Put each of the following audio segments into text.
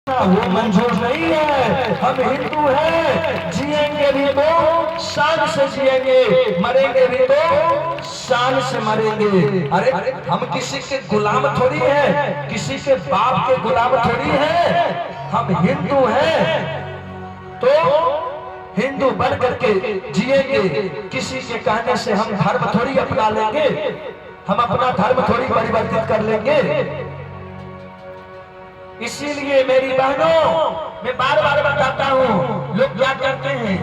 वो मंजूर नहीं है। हम हिंदू हैं, जिएंगे भी तो शान से जिएंगे, मरेंगे भी तो शान से मरेंगे। अरे हम किसी के गुलाम थोड़ी हैं, किसी के बाप के गुलाम थोड़ी हैं। हम हिंदू हैं तो हिंदू बन करके जिएंगे। किसी के कहने से हम धर्म थोड़ी अपना लेंगे, हम अपना धर्म थोड़ी परिवर्तित कर लेंगे। इसीलिए मेरी बहनों, मैं बार बार बताता हूं, लोग क्या करते हैं,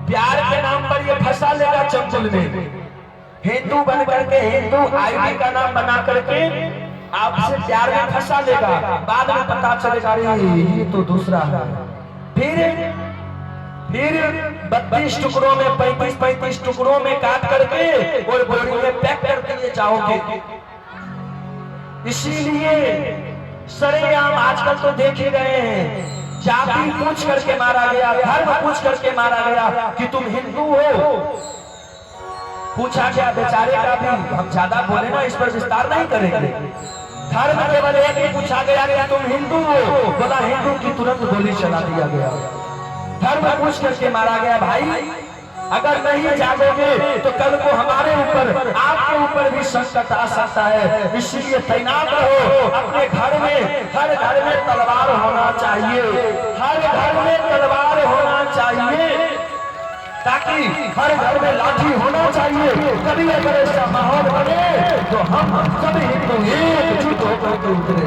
प्यार के नाम पर ये फंसा लेगा चंचल में। हिंदू बन करके, हिंदू आईडी का नाम बना करके आपसे प्यार में फंसा लेगा। बाद में पता चलेगा ये तो दूसरा है। फिर 32 टुकड़ों में, 35-35 टुकड़ों में काट करके और बोरी में पैक कर दिए जाओगे। इसीलिए सरेआम आजकल तो देख ही रहे हैं, जाति पूछ करके मारा गया, धर्म पूछ करके मारा गया कि तुम हिंदू हो। पूछा गया बेचारे का भी, हम ज्यादा बोले ना, इस पर विस्तार नहीं करेंगे। धर्म केवल एक ही पूछा गया कि तुम हिंदू हो, बोला हिंदू की तुरंत गोली चला दिया गया। धर्म पूछ करके मारा गया। भाई अगर नहीं जागोगे तो कल को हमारे ऊपर, आपके ऊपर भी संकट आ सकता है। इसलिए तैनात रहो अपने घर में। हर घर में तलवार होना चाहिए, हर घर में तलवार होना चाहिए, ताकि हर घर में लाठी होना चाहिए। कभी अगर ऐसा माहौल बने तो हम सब हिंदू एकजुट होकर के उतरे,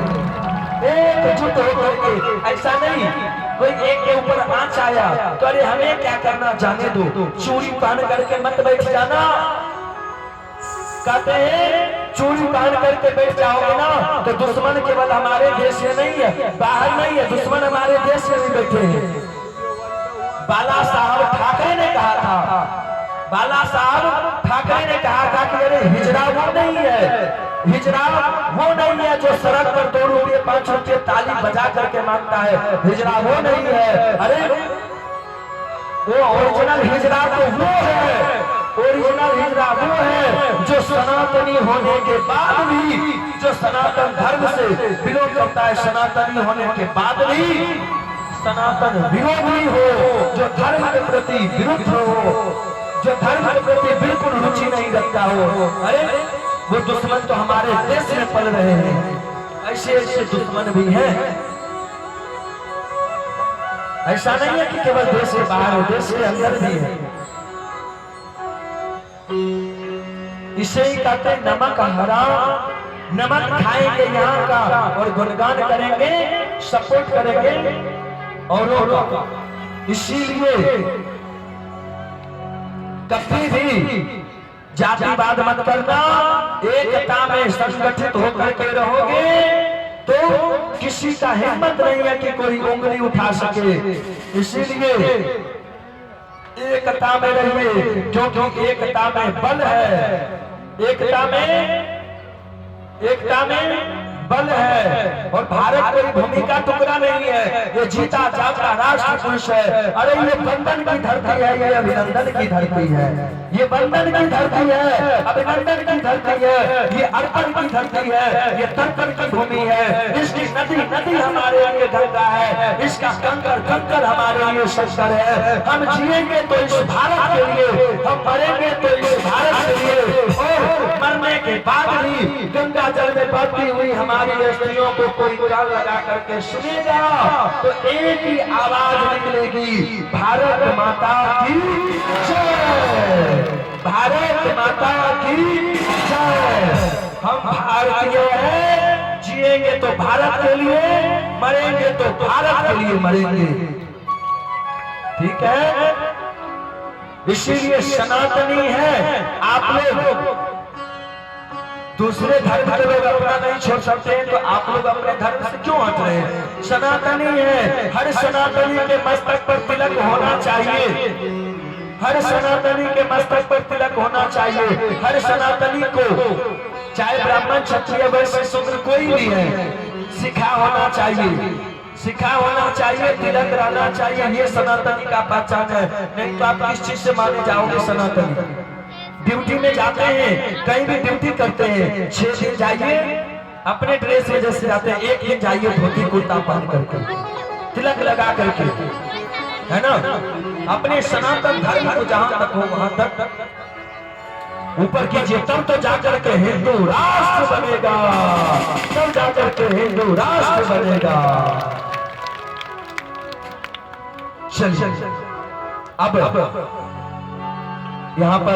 एकजुट होकर के। ऐसा नहीं कोई एक के ऊपर आंच आया तो अरे हमें क्या करना, जाने दो, चूड़ी पहन करके मत बैठ जाना। कहते हैं चूड़ी पहन करके बैठ जाओगे ना तो दुश्मन केवल हमारे देश में नहीं है, बाहर नहीं है, दुश्मन हमारे देश में भी बैठे हैं। बाला साहब ठाकरे ने कहा था, बाला साहब ठाकरे ने कहा था कि अरे हिजड़ा वो नहीं है, हिजड़ा वो नहीं है जो सड़क पर 2 रुपये 5 रुपये ताली बजा करके मांगता है। हिजड़ा वो नहीं है, अरे वो ओरिजिनल हिजड़ा तो वो है, ओरिजिनल हिजड़ा वो है जो सनातनी होने के बाद भी, जो सनातन धर्म से विरोध करता है, सनातनी होने के बाद भी सनातन विरोधी हो, जो धर्म के प्रति विरुद्ध हो, जो धर्म के प्रति बिल्कुल रुचि नहीं रखता हो। अरे वो दुश्मन तो हमारे देश में पल रहे हैं। ऐसे ऐसे दुश्मन भी हैं। ऐसा नहीं है कि केवल देश के बाहर, देश के अंदर भी है। इसे ही कहते हैं नमक हराम। नमक खाएंगे यहाँ का और गुणगान करेंगे, सपोर्ट करेंगे औरों का। इसीलिए कभी भी जातिवाद मत करना, एकता में संगठित होकर के रहोगे तो किसी का हिम्मत नहीं है कि कोई उंगली उठा सके। इसीलिए एकता में रहिए, क्योंकि एकता में बल है, एकता में बल है। और भारत कोई भूमि का टुकड़ा नहीं है, ये जीता जागता राष्ट्र पुरुष है। अरे ये बंधन की धरती है, ये अभिनंदन की धरती है, ये बंधन की धरती है, अभिनंदन की धरती है, ये अर्पण की धरती है, ये तर्पण की भूमि है। इसकी नदी नदी हमारे लिए गंगा है, इसका कंकर कंकर हमारे लिए शंकर है। हम जिएंगे तो इस भारत के लिए, हम मरेंगे तो इस भारत के लिए। और मरने के बाद भी गंगा जल में बहती हुई हमारी स्त्रियों को कोई कान लगा करके सुनेगा तो एक ही आवाज निकलेगी, भारत माता की जय, भारत माता की जय। हम भारतीय हैं, जिएंगे तो भारत के लिए, मरेंगे तो भारत के लिए मरेंगे। ठीक है, इसीलिए सनातनी है। आप लोग दूसरे धर्म के लोग अपना नहीं छोड़ सकते हैं तो आप लोग अपने धर्म से क्यों हट रहे हैं? सनातनी है, हर सनातनी के मस्तक पर तिलक होना चाहिए, हर सनातनी के मस्तक पर तिलक होना चाहिए। हर सनातनी को, चाहे ब्राह्मण क्षत्रिय वैश्य शूद्र कोई भी है, सिखा होना चाहिए, सिखा होना चाहिए, तिलक रहना चाहिए। ये सनातनी का पहचान है। नहीं तो आप किस चीज से माने जाओगे सनातनी? ड्यूटी में जाते हैं, कहीं भी ड्यूटी करते हैं, 6 दिन जाइए, अपने ड्रेस में जैसे जाते हैं, एक दिन जाइए धोती कुर्ता पहन करके, तिलक लगा करके, है ना, अपने सनातन धर्म को जहां तक हो वहां तक ऊपर कीजिए, तब तो जाकर के हिंदू राष्ट्र बनेगा, तब जाकर के हिंदू राष्ट्र बनेगा। चलिए अब यहाँ पर